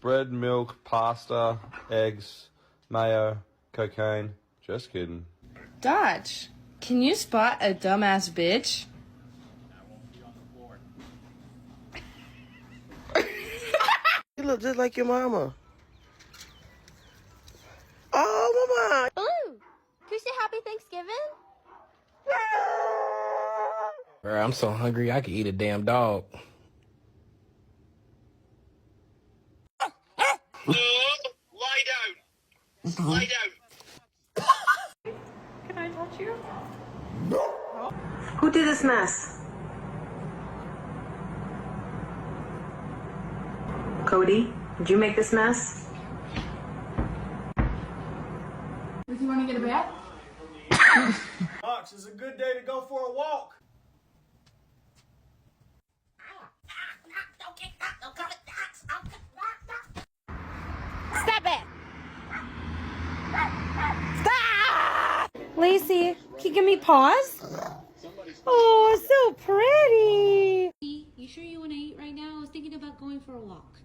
bread, milk, pasta, eggs, mayo, cocaine. Just kidding. Dodge, can you spot a dumbass bitch? You look just like your mama. Oh, mama. Ooh, can we say happy Thanksgiving? Bro, I'm so hungry I could eat a damn dog. Lie down. Lie down. Can I touch you? Who did this mess? Cody, did you make this mess? Does he want to get a bath? Max, it's a good day to go for a walk. Stop it! Lacey, can you give me paws? Oh, so pretty. You sure you want to eat right now? I was thinking about going for a walk.